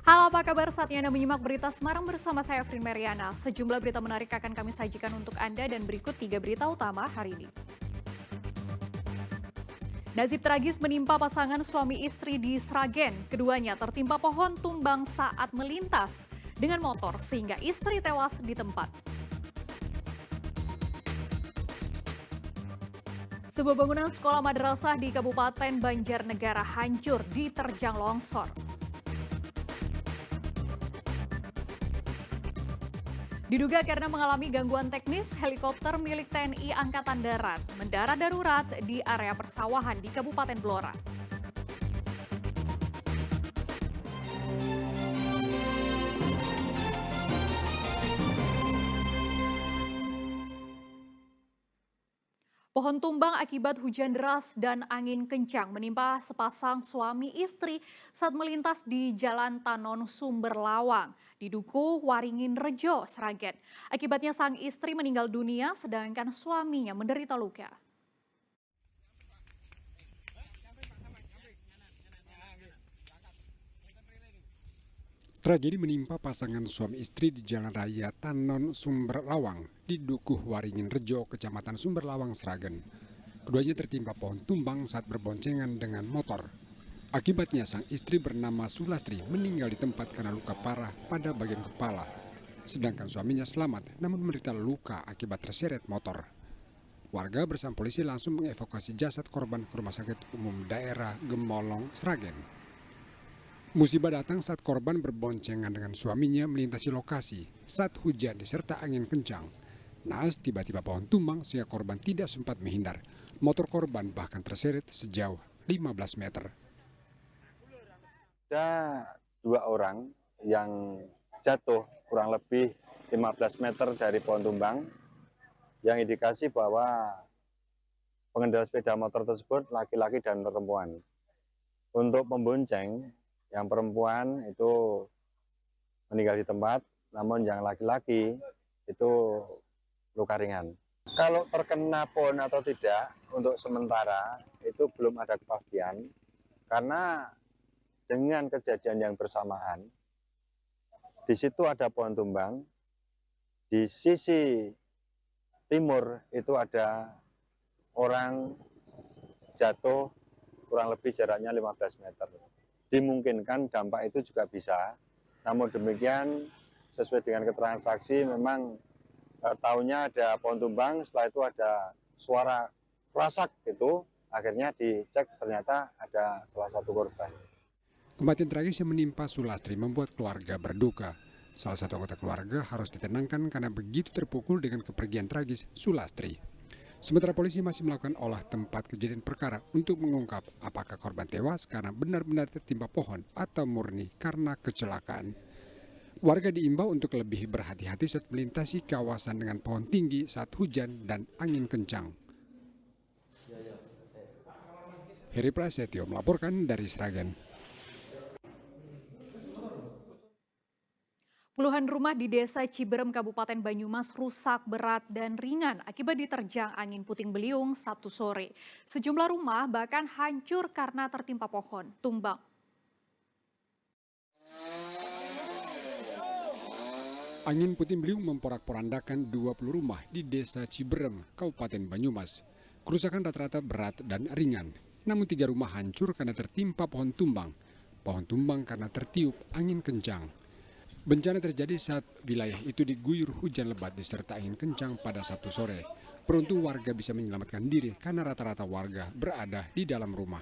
Halo, apa kabar? Saatnya Anda menyimak berita Semarang bersama saya, Frin Meriana. Sejumlah berita menarik akan kami sajikan untuk Anda dan berikut 3 berita utama hari ini. Nasib tragis menimpa pasangan suami istri di Sragen. Keduanya tertimpa pohon tumbang saat melintas dengan motor sehingga istri tewas di tempat. Sebuah bangunan sekolah madrasah di Kabupaten Banjarnegara hancur diterjang longsor. Diduga karena mengalami gangguan teknis, helikopter milik TNI Angkatan Darat mendarat darurat di area persawahan di Kabupaten Blora. Pohon tumbang akibat hujan deras dan angin kencang menimpa sepasang suami istri saat melintas di Jalan Tanon Sumber Lawang di Duku Waringin Rejo, Sragen. Akibatnya sang istri meninggal dunia sedangkan suaminya menderita luka. Tragedi menimpa pasangan suami istri di Jalan Raya Tanon Sumber Lawang di Dukuh Waringin Rejo, Kecamatan Sumber Lawang, Sragen. Keduanya tertimpa pohon tumbang saat berboncengan dengan motor. Akibatnya sang istri bernama Sulastri meninggal di tempat karena luka parah pada bagian kepala. Sedangkan suaminya selamat namun menderita luka akibat terseret motor. Warga bersama polisi langsung mengevakuasi jasad korban ke Rumah Sakit Umum Daerah Gemolong, Sragen. Musibah datang saat korban berboncengan dengan suaminya melintasi lokasi saat hujan diserta angin kencang. Naas tiba-tiba pohon tumbang sehingga korban tidak sempat menghindar. Motor korban bahkan terseret sejauh 15 meter. Ada 2 orang yang jatuh kurang lebih 15 meter dari pohon tumbang yang indikasi bahwa pengendara sepeda motor tersebut laki-laki dan perempuan. Untuk pembonceng, yang perempuan itu meninggal di tempat, namun yang laki-laki itu luka ringan. Kalau terkena pohon atau tidak, untuk sementara itu belum ada kepastian, karena dengan kejadian yang bersamaan, di situ ada pohon tumbang, di sisi timur itu ada orang jatuh kurang lebih jaraknya 15 meter. Dimungkinkan dampak itu juga bisa, namun demikian sesuai dengan keterangan saksi memang tahunya ada pohon tumbang, setelah itu ada suara kerasak itu, akhirnya dicek ternyata ada salah satu korban. Kematian tragis yang menimpa Sulastri membuat keluarga berduka. Salah satu anggota keluarga harus ditenangkan karena begitu terpukul dengan kepergian tragis Sulastri. Sementara polisi masih melakukan olah tempat kejadian perkara untuk mengungkap apakah korban tewas karena benar-benar tertimpa pohon atau murni karena kecelakaan. Warga diimbau untuk lebih berhati-hati saat melintasi kawasan dengan pohon tinggi saat hujan dan angin kencang. Heri Prasetyo melaporkan dari Sragen. Puluhan rumah di Desa Ciberem, Kabupaten Banyumas rusak berat dan ringan akibat diterjang angin puting beliung Sabtu sore. Sejumlah rumah bahkan hancur karena tertimpa pohon tumbang. Angin puting beliung memporak-porandakan 20 rumah di Desa Ciberem, Kabupaten Banyumas. Kerusakan rata-rata berat dan ringan, namun 3 rumah hancur karena tertimpa pohon tumbang. Pohon tumbang karena tertiup angin kencang. Bencana terjadi saat wilayah itu diguyur hujan lebat disertai angin kencang pada Sabtu sore. Beruntung warga bisa menyelamatkan diri karena rata-rata warga berada di dalam rumah.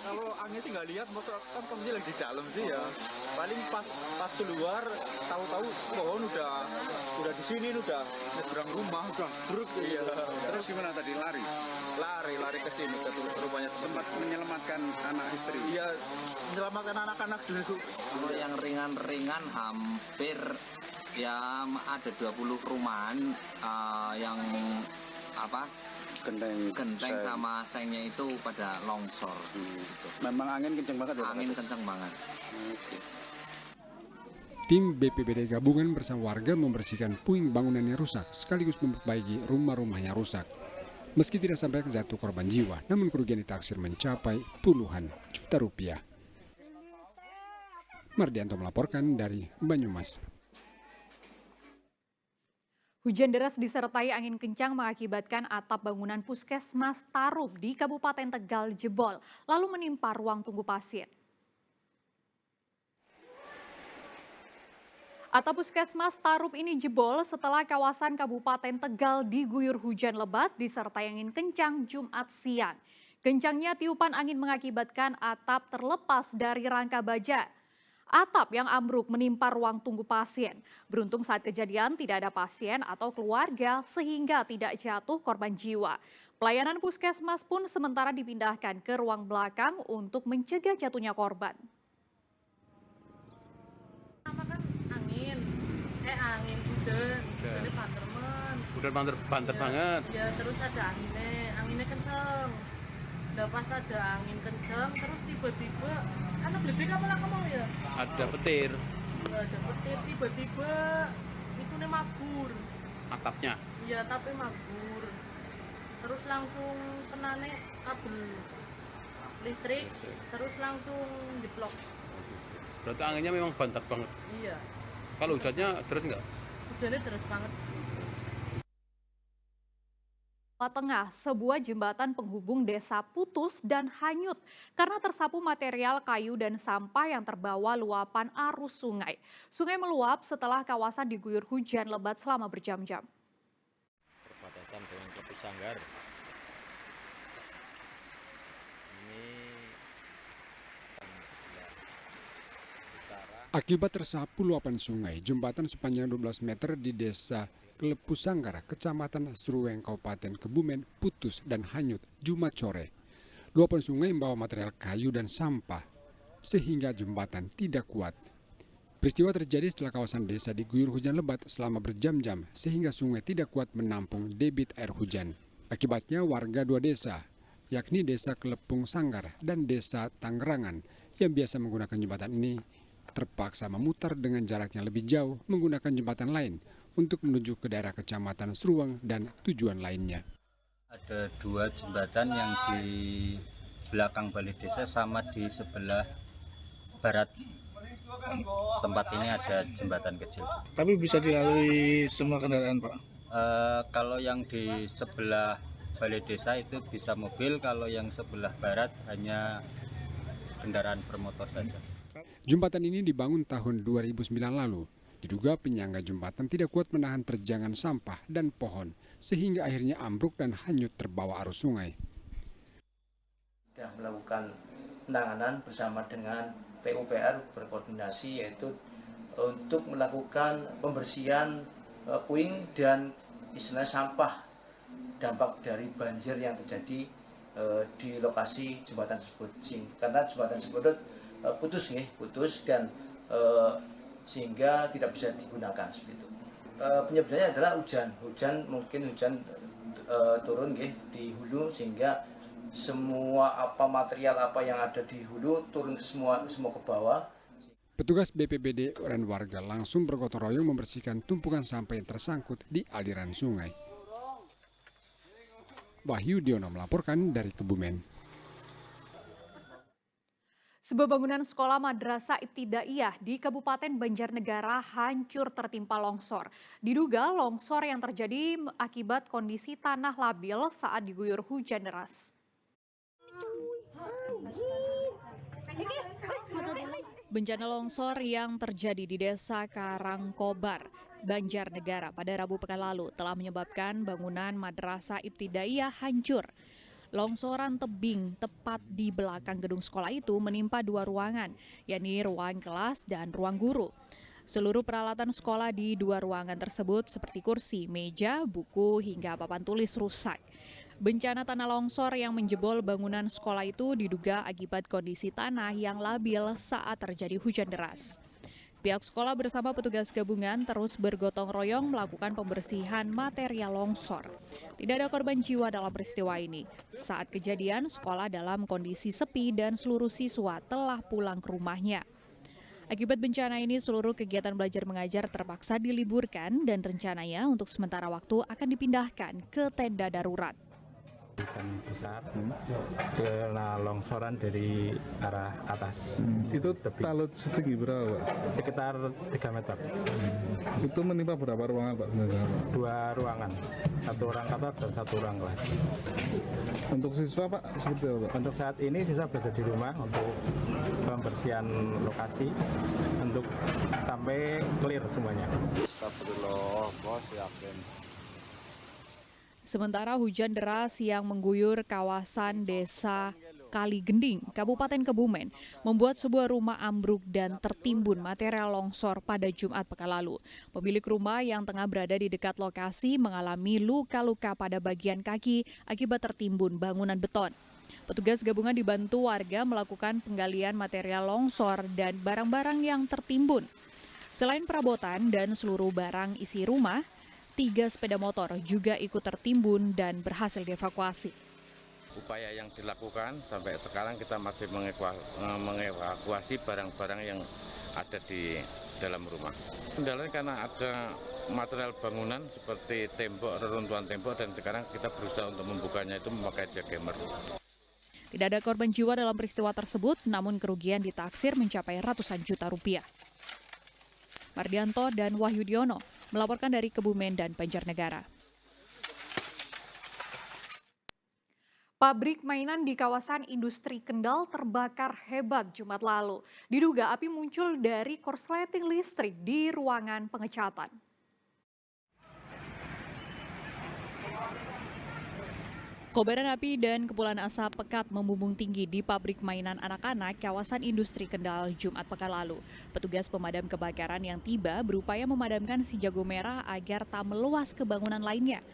Kalau angin sih nggak lihat, maksudnya kan posisi lagi di dalam sih ya. Paling pas keluar, tahu-tahu pohon udah di sini, udah nyebrang rumah, udah bruk. Iya. Terus gimana tadi Lari ke sini ke rumahnya sempat menyelamatkan anak istri? Iya, menyelamatkan anak-anak dulu. Kalau yang ringan-ringan hampir ya ada 20 rumahan yang genteng sama sengnya itu pada longsor. Gitu. Memang angin kencang banget ya? Angin kencang banget. Tim BPBD gabungan bersama warga membersihkan puing bangunan yang rusak sekaligus memperbaiki rumah-rumah yang rusak. Meski tidak sampai jatuh korban jiwa, namun kerugian ditaksir mencapai puluhan juta rupiah. Mardianto melaporkan dari Banyumas. Hujan deras disertai angin kencang mengakibatkan atap bangunan Puskesmas Tarup di Kabupaten Tegal jebol, lalu menimpa ruang tunggu pasien. Atap Puskesmas Tarup ini jebol setelah kawasan Kabupaten Tegal diguyur hujan lebat disertai angin kencang Jumat siang. Kencangnya tiupan angin mengakibatkan atap terlepas dari rangka baja. Atap yang ambruk menimpa ruang tunggu pasien. Beruntung saat kejadian tidak ada pasien atau keluarga sehingga tidak jatuh korban jiwa. Pelayanan puskesmas pun sementara dipindahkan ke ruang belakang untuk mencegah jatuhnya korban. Pertama kan angin udah Banter ya, banget. ya terus ada anginnya kenceng. Udah pas ada angin kenceng terus tiba-tiba anak lebih apa lah kamu ya? Ada petir Ada petir tiba-tiba itu nih mabur. atapnya. Iya tapi mabur. Terus langsung kena kabel listrik, terus langsung diblok. Berarti anginnya memang banter banget. Iya, Kalau hujannya deras nggak? hujannya deras banget. Jawa Tengah, sebuah jembatan penghubung desa putus dan hanyut karena tersapu material kayu dan sampah yang terbawa luapan arus sungai. Sungai meluap setelah kawasan diguyur hujan lebat selama berjam-jam. Perbatasan dengan Lepus Sanggar. Ini utara. Akibat tersapu luapan sungai, jembatan sepanjang 12 meter di desa Lepus Sanggar, Kecamatan Serueng, Kabupaten Kebumen, putus dan hanyut Jumat sore. Luapan sungai membawa material kayu dan sampah, sehingga jembatan tidak kuat. Peristiwa terjadi setelah kawasan desa diguyur hujan lebat selama berjam-jam, sehingga sungai tidak kuat menampung debit air hujan. Akibatnya warga dua desa, yakni Desa Kelepung Sanggar dan Desa Tangerangan, yang biasa menggunakan jembatan ini, terpaksa memutar dengan jarak yang lebih jauh menggunakan jembatan lain untuk menuju ke daerah Kecamatan Serueng dan tujuan lainnya. Ada dua jembatan yang di belakang balai desa sama di sebelah barat tempat ini ada jembatan kecil. Tapi bisa dilalui semua kendaraan, Pak? Kalau yang di sebelah balai desa itu bisa mobil, kalau yang sebelah barat hanya kendaraan bermotor saja. Jembatan ini dibangun tahun 2009 lalu. Diduga penyangga jembatan tidak kuat menahan terjangan sampah dan pohon, sehingga akhirnya ambruk dan hanyut terbawa arus sungai. Sudah melakukan penanganan bersama dengan PUPR berkoordinasi, yaitu untuk melakukan pembersihan puing dan istilahnya sampah dampak dari banjir yang terjadi di lokasi jembatan tersebut. Karena jembatan tersebut putus dan sehingga tidak bisa digunakan seperti itu. Penyebabnya adalah hujan turun di hulu, sehingga semua material yang ada di hulu turun semua ke bawah. Petugas BPBD dan warga langsung bergotong royong membersihkan tumpukan sampah yang tersangkut di aliran sungai. Wahyu Diono melaporkan dari Kebumen. Sebuah bangunan sekolah Madrasah Ibtidaiyah di Kabupaten Banjarnegara hancur tertimpa longsor. Diduga longsor yang terjadi akibat kondisi tanah labil saat diguyur hujan deras. Bencana longsor yang terjadi di Desa Karangkobar, Banjarnegara pada Rabu pekan lalu telah menyebabkan bangunan Madrasah Ibtidaiyah hancur. Longsoran tebing tepat di belakang gedung sekolah itu menimpa dua ruangan, yakni ruang kelas dan ruang guru. Seluruh peralatan sekolah di dua ruangan tersebut seperti kursi, meja, buku, hingga papan tulis rusak. Bencana tanah longsor yang menjebol bangunan sekolah itu diduga akibat kondisi tanah yang labil saat terjadi hujan deras. Pihak sekolah bersama petugas gabungan terus bergotong royong melakukan pembersihan material longsor. Tidak ada korban jiwa dalam peristiwa ini. Saat kejadian, sekolah dalam kondisi sepi dan seluruh siswa telah pulang ke rumahnya. Akibat bencana ini, seluruh kegiatan belajar mengajar terpaksa diliburkan dan rencananya untuk sementara waktu akan dipindahkan ke tenda darurat. Hujan besar karena longsoran dari arah atas. Itu talut setinggi berapa, Pak? Sekitar 3 meter. Itu menimpa berapa ruangan, Pak? 2 ruangan, 1 ruang kantor dan 1 ruang kelas. Untuk siswa, Pak, seperti apa, Pak? Untuk saat ini siswa berada di rumah untuk pembersihan lokasi untuk sampai clear semuanya. Astagfirullah, bos, yakin. Sementara hujan deras yang mengguyur kawasan desa Kaligending, Kabupaten Kebumen, membuat sebuah rumah ambruk dan tertimbun material longsor pada Jumat pekan lalu. Pemilik rumah yang tengah berada di dekat lokasi mengalami luka-luka pada bagian kaki akibat tertimbun bangunan beton. Petugas gabungan dibantu warga melakukan penggalian material longsor dan barang-barang yang tertimbun. Selain perabotan dan seluruh barang isi rumah, 3 sepeda motor juga ikut tertimbun dan berhasil dievakuasi. Upaya yang dilakukan sampai sekarang kita masih mengevakuasi barang-barang yang ada di dalam rumah. Kendalanya karena ada material bangunan seperti tembok, reruntuhan tembok, dan sekarang kita berusaha untuk membukanya itu memakai jackhammer. Tidak ada korban jiwa dalam peristiwa tersebut, namun kerugian ditaksir mencapai ratusan juta rupiah. Mardianto dan Wahyudiono melaporkan dari Kebumen dan Banjarnegara. Pabrik mainan di kawasan industri Kendal terbakar hebat Jumat lalu. Diduga api muncul dari korsleting listrik di ruangan pengecatan. Kobaran api dan kepulan asap pekat membumbung tinggi di pabrik mainan anak-anak kawasan industri Kendal Jumat pekan lalu. Petugas pemadam kebakaran yang tiba berupaya memadamkan si jago merah agar tak meluas ke bangunan lainnya.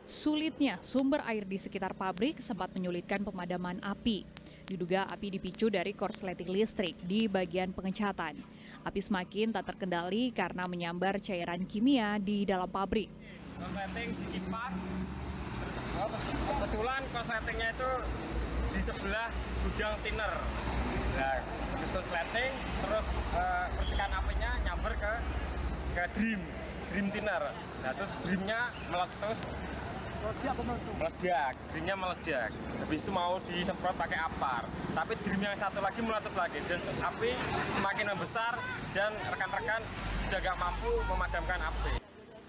Sulitnya sumber air di sekitar pabrik sempat menyulitkan pemadaman api. Diduga api dipicu dari korsleting listrik di bagian pengecatan. Api semakin tak terkendali karena menyambar cairan kimia di dalam pabrik. Korsleting dikipas. Kebetulan korsletingnya itu di sebelah gudang thinner. Nah, terus korsleting, terus percikan apinya nyamber ke dream thinner. Nah, terus dreamnya meletus, meledak, dreamnya meledak. Habis itu mau disemprot pakai apar, tapi dream yang satu lagi meletus lagi dan api semakin membesar dan rekan-rekan sudah gak mampu memadamkan api.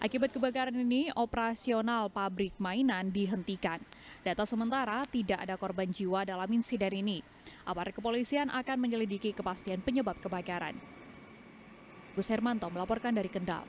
Akibat kebakaran ini, operasional pabrik mainan dihentikan. Data sementara, tidak ada korban jiwa dalam insiden ini. Aparat kepolisian akan menyelidiki kepastian penyebab kebakaran. Gus Hermanto melaporkan dari Kendal.